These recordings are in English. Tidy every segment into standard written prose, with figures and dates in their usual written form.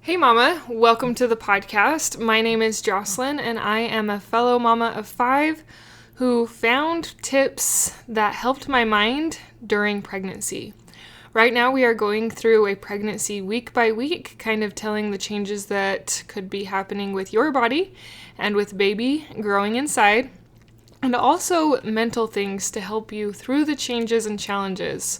Hey mama, welcome to the podcast. My name is Jocelyn and I am a fellow mama of 5 who found tips that helped my mind during pregnancy. Right now we are going through a pregnancy week by week, kind of telling the changes that could be happening with your body and with baby growing inside, and also mental things to help you through the changes and challenges.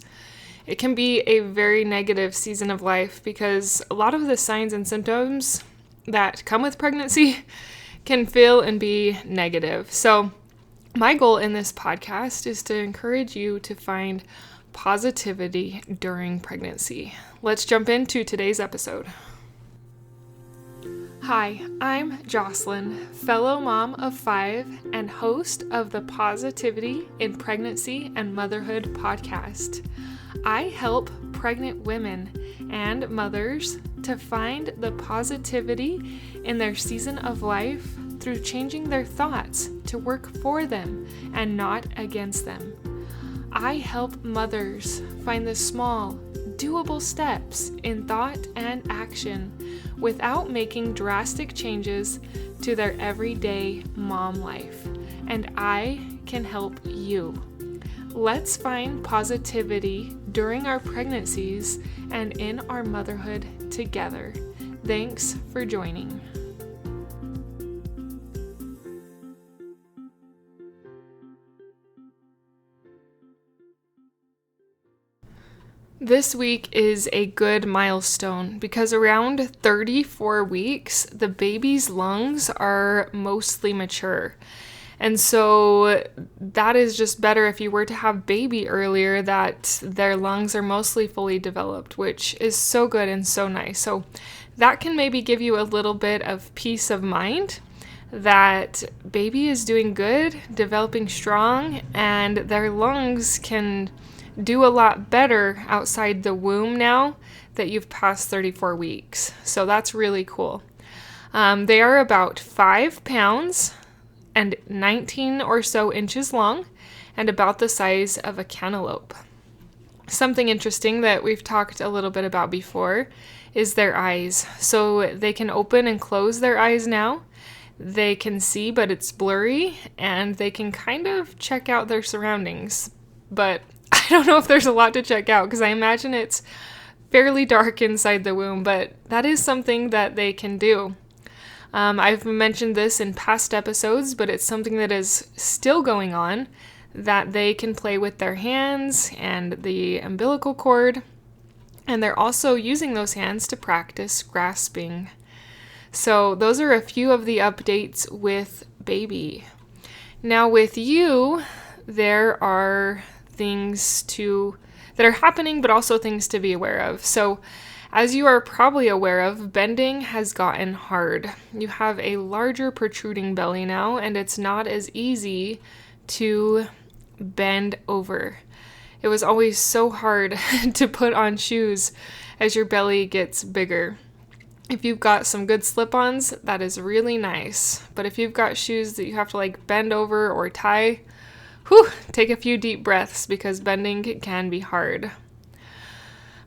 It can be a very negative season of life because a lot of the signs and symptoms that come with pregnancy can feel and be negative. So my goal in this podcast is to encourage you to find positivity during pregnancy. Let's jump into today's episode. Hi, I'm Jocelyn, fellow mom of 5 and host of the Positivity in Pregnancy and Motherhood podcast. I help pregnant women and mothers to find the positivity in their season of life through changing their thoughts to work for them and not against them. I help mothers find the small, doable steps in thought and action without making drastic changes to their everyday mom life. And I can help you. Let's find positivity during our pregnancies and in our motherhood together. Thanks for joining. This week is a good milestone because around 34 weeks, the baby's lungs are mostly mature. And so that is just better if you were to have baby earlier, that their lungs are mostly fully developed, which is so good and so nice. So that can maybe give you a little bit of peace of mind that baby is doing good, developing strong, and their lungs can do a lot better outside the womb now that you've passed 34 weeks. So that's really cool. They are about 5 pounds and 19 or so inches long and about the size of a cantaloupe. Something interesting that we've talked a little bit about before is their eyes. So they can open and close their eyes now. They can see, but it's blurry, and they can kind of check out their surroundings. But I don't know if there's a lot to check out because I imagine it's fairly dark inside the womb, but that is something that they can do. I've mentioned this in past episodes, but it's something that is still going on, that they can play with their hands and the umbilical cord, and they're also using those hands to practice grasping. So those are a few of the updates with baby. Now with you, there are things that are happening, but also things to be aware of. So as you are probably aware of, bending has gotten hard. You have a larger protruding belly now, and it's not as easy to bend over. It was always so hard to put on shoes as your belly gets bigger. If you've got some good slip-ons, that is really nice. But if you've got shoes that you have to bend over or tie, take a few deep breaths because bending can be hard.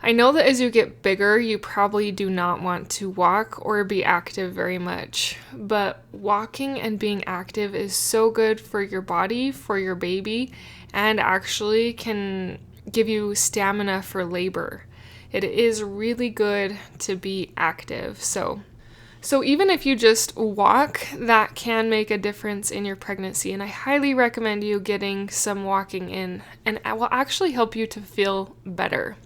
I know that as you get bigger, you probably do not want to walk or be active very much, but walking and being active is so good for your body, for your baby, and actually can give you stamina for labor. It is really good to be active. So even if you just walk, that can make a difference in your pregnancy, and I highly recommend you getting some walking in, and it will actually help you to feel better.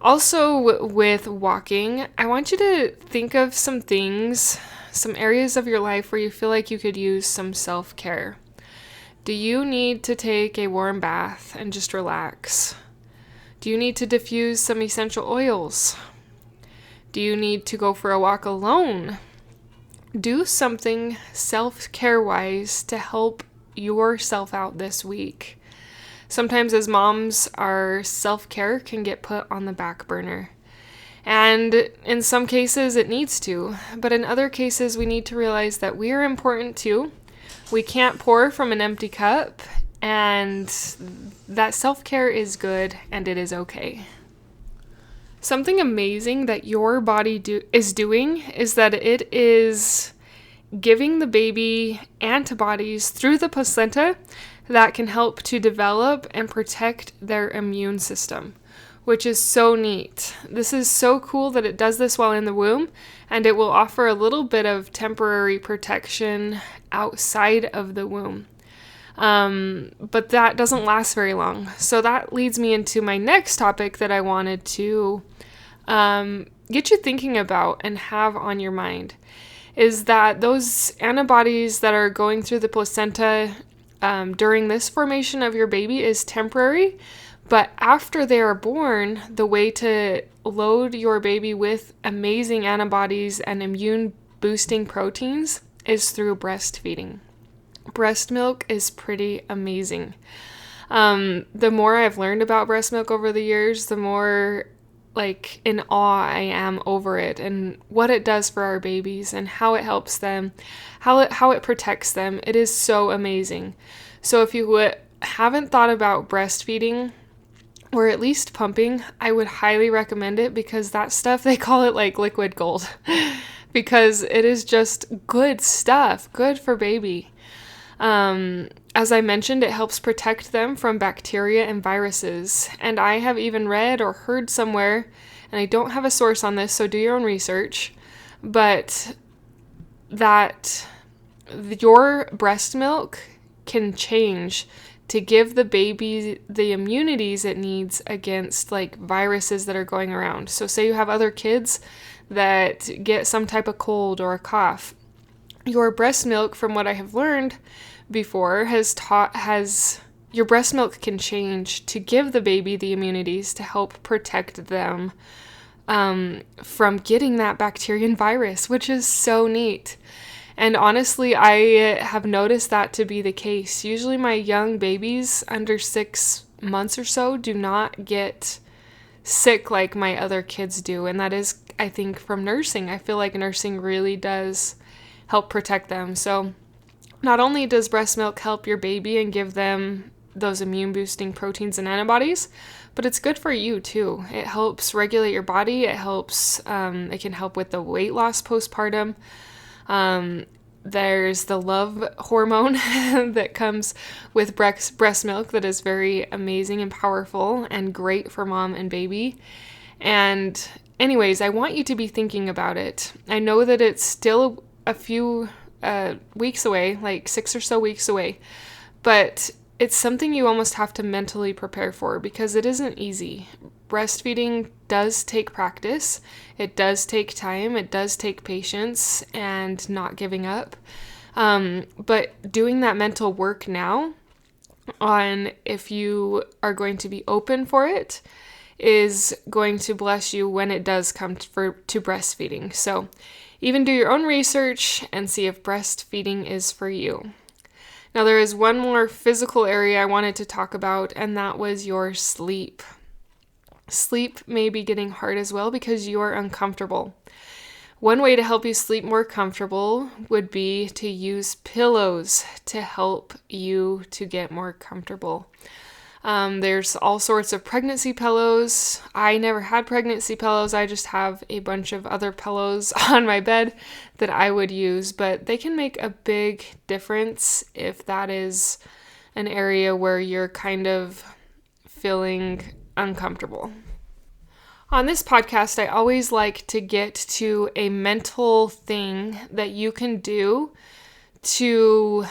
Also, with walking, I want you to think of some things, some areas of your life where you feel like you could use some self-care. Do you need to take a warm bath and just relax? Do you need to diffuse some essential oils? Do you need to go for a walk alone? Do something self-care-wise to help yourself out this week. Sometimes as moms, our self-care can get put on the back burner. And in some cases it needs to, but in other cases we need to realize that we are important too. We can't pour from an empty cup, and that self-care is good and it is okay. Something amazing that your body is doing is that it is giving the baby antibodies through the placenta that can help to develop and protect their immune system, which is so neat. This is so cool that it does this while in the womb, and it will offer a little bit of temporary protection outside of the womb. But that doesn't last very long. So that leads me into my next topic that I wanted to get you thinking about and have on your mind, is that those antibodies that are going through the placenta during this formation of your baby is temporary, but after they are born, the way to load your baby with amazing antibodies and immune boosting proteins is through breastfeeding. Breast milk is pretty amazing. The more I've learned about breast milk over the years, the more in awe I am over it and what it does for our babies and how it helps them, how it protects them. It is so amazing. So if you haven't thought about breastfeeding or at least pumping, I would highly recommend it, because that stuff, they call it liquid gold because it is just good stuff, good for baby. As I mentioned, it helps protect them from bacteria and viruses. And I have even read or heard somewhere, and I don't have a source on this, so do your own research, but that your breast milk can change to give the baby the immunities it needs against viruses that are going around. So say you have other kids that get some type of cold or a cough. Your breast milk, from what I have learned before, your breast milk can change to give the baby the immunities to help protect them from getting that bacteria and virus, which is so neat. And honestly, I have noticed that to be the case. Usually my young babies under 6 months or so do not get sick like my other kids do. And that is, I think, from nursing. I feel like nursing really does help protect them. So not only does breast milk help your baby and give them those immune boosting proteins and antibodies, but it's good for you too. It helps regulate your body. It can help with the weight loss postpartum. There's the love hormone that comes with breast milk that is very amazing and powerful and great for mom and baby. And anyways, I want you to be thinking about it. I know that it's still a few weeks away, 6 or so weeks away, but it's something you almost have to mentally prepare for, because it isn't easy. Breastfeeding does take practice. It does take time. It does take patience and not giving up. But doing that mental work now on if you are going to be open for it is going to bless you when it does come to breastfeeding. So even do your own research and see if breastfeeding is for you. Now, there is one more physical area I wanted to talk about, and that was your sleep. Sleep may be getting hard as well because you are uncomfortable. One way to help you sleep more comfortable would be to use pillows to help you to get more comfortable. There's all sorts of pregnancy pillows. I never had pregnancy pillows. I just have a bunch of other pillows on my bed that I would use, but they can make a big difference if that is an area where you're kind of feeling uncomfortable. On this podcast, I always like to get to a mental thing that you can do to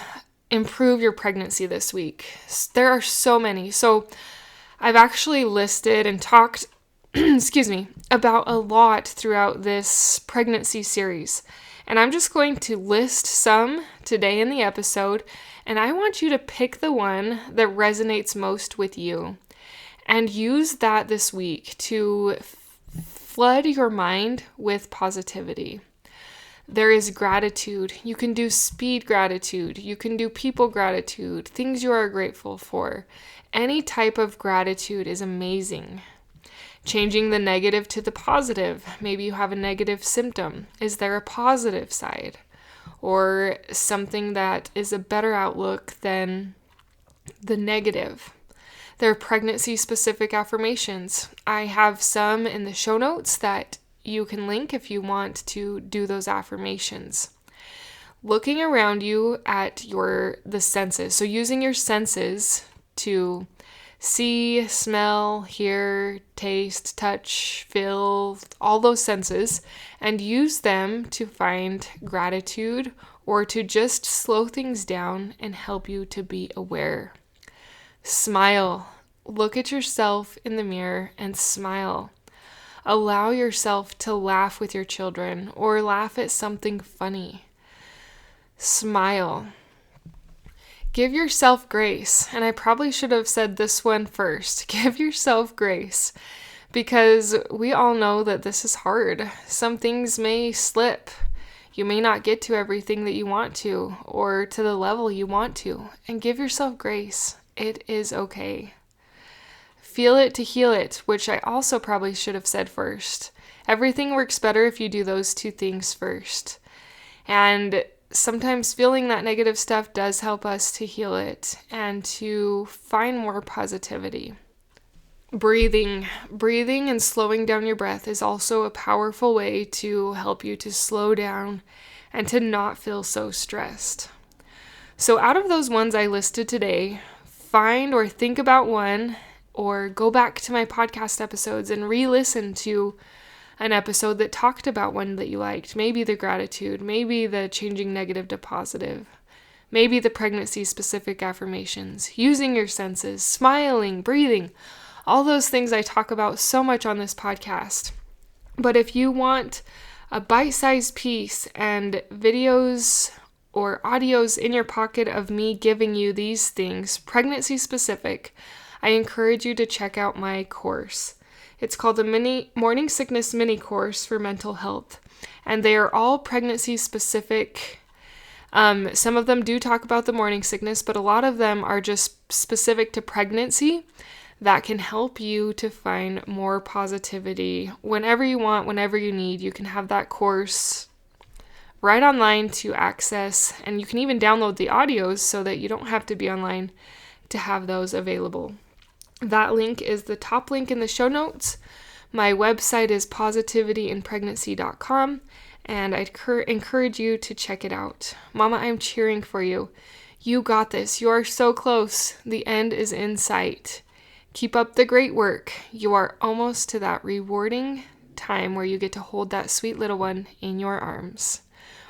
improve your pregnancy this week. There are so many. So I've actually listed and talked, about a lot throughout this pregnancy series. And I'm just going to list some today in the episode, and I want you to pick the one that resonates most with you and use that this week to flood your mind with positivity. There is gratitude. You can do speed gratitude. You can do people gratitude, things you are grateful for. Any type of gratitude is amazing. Changing the negative to the positive. Maybe you have a negative symptom. Is there a positive side? Or something that is a better outlook than the negative? They're pregnancy-specific affirmations. I have some in the show notes that you can link if you want to do those affirmations. Looking around you at the senses. So using your senses to see, smell, hear, taste, touch, feel, all those senses, and use them to find gratitude or to just slow things down and help you to be aware. Smile. Look at yourself in the mirror and smile. Allow yourself to laugh with your children or laugh at something funny. Smile. Give yourself grace. And I probably should have said this one first. Give yourself grace, because we all know that this is hard. Some things may slip. You may not get to everything that you want to or to the level you want to. And give yourself grace. It is okay. Feel it to heal it, which I also probably should have said first. Everything works better if you do those two things first. And sometimes feeling that negative stuff does help us to heal it and to find more positivity. Breathing and slowing down your breath is also a powerful way to help you to slow down and to not feel so stressed. So out of those ones I listed today, find or think about one, or go back to my podcast episodes and re-listen to an episode that talked about one that you liked. Maybe the gratitude, maybe the changing negative to positive, maybe the pregnancy-specific affirmations, using your senses, smiling, breathing, all those things I talk about so much on this podcast. But if you want a bite-sized piece and videos or audios in your pocket of me giving you these things, pregnancy-specific, I encourage you to check out my course. It's called the Morning Sickness Mini Course for Mental Health, and they are all pregnancy-specific. Some of them do talk about the morning sickness, but a lot of them are just specific to pregnancy that can help you to find more positivity whenever you want, whenever you need. You can have that course right online to access, and you can even download the audios so that you don't have to be online to have those available. That link is the top link in the show notes. My website is positivityinpregnancy.com, and I'd encourage you to check it out. Mama, I'm cheering for you. You got this. You are so close. The end is in sight. Keep up the great work. You are almost to that rewarding time where you get to hold that sweet little one in your arms.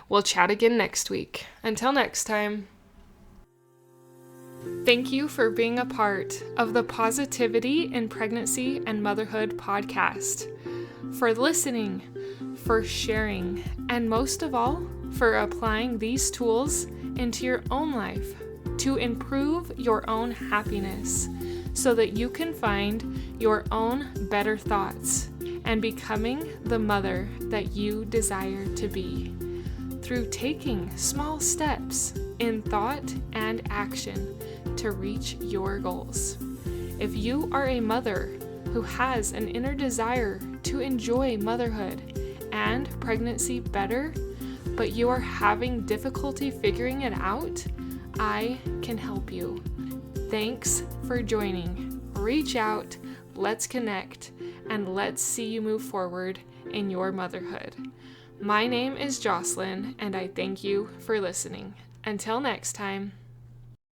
We'll chat again next week. Until next time. Thank you for being a part of the Positivity in Pregnancy and Motherhood podcast, for listening, for sharing, and most of all, for applying these tools into your own life to improve your own happiness so that you can find your own better thoughts and becoming the mother that you desire to be through taking small steps in thought and action to reach your goals. If you are a mother who has an inner desire to enjoy motherhood and pregnancy better, but you are having difficulty figuring it out, I can help you. Thanks for joining. Reach out, let's connect, and let's see you move forward in your motherhood. My name is Jocelyn, and I thank you for listening. Until next time.